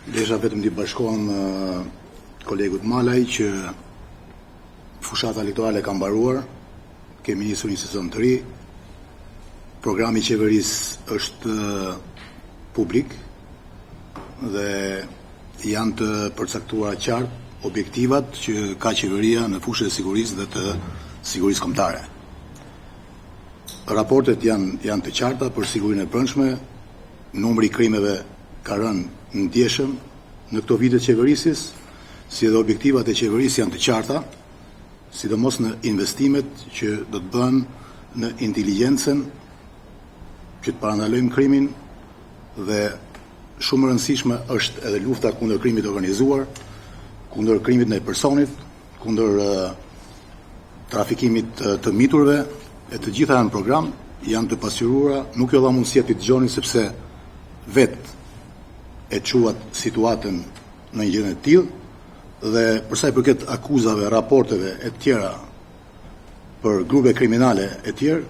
Desha vetëm t'i bashkohem kolegut Malaj që fushata elektorale ka mbaruar, kemi nisur një sezon të ri, programi i qeverisë është publik dhe janë të përcaktuar qartë objektivat që ka qeveria në fushën e sigurisë dhe të sigurisë kombëtare. Raportet janë të qarta për sigurinë e brendshme, numri i krimeve ka rënë ndjeshëm në këto vite të qeverisjes, si edhe objektivat e qeverisë janë të qarta, sidomos në investimet që do të bëhen në inteligjencën që të parandalojmë krimin, dhe shumë e rëndësishme është edhe lufta kundër krimit organizuar, kundër krimit ndaj personit, kundër trafikimit të miturve, e të gjitha janë program, janë të pasqyruara, nuk jo dha mundësia t'i dëgjoni sepse vetë e quat situatën në një gjendje të tillë, dhe përsa i përket akuzave, raporteve e tjera për grupe kriminale e tjerë,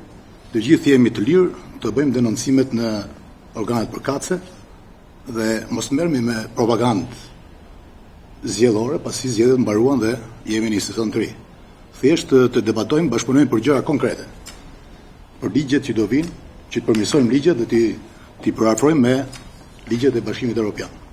të gjithë jemi të lirë të bëjmë denoncimet në organet përkatëse dhe mos merremi me propagandë zgjedhore, pasi zgjedhjet mbaruan dhe jemi në një sezon të ri. Thjesht të debatojmë, bashkëpunojmë për gjëra konkrete, për ligjet që do vinë, që të përmirësojmë ligjet dhe t'i përafrojmë me ligjet e Bashkimit Evropian.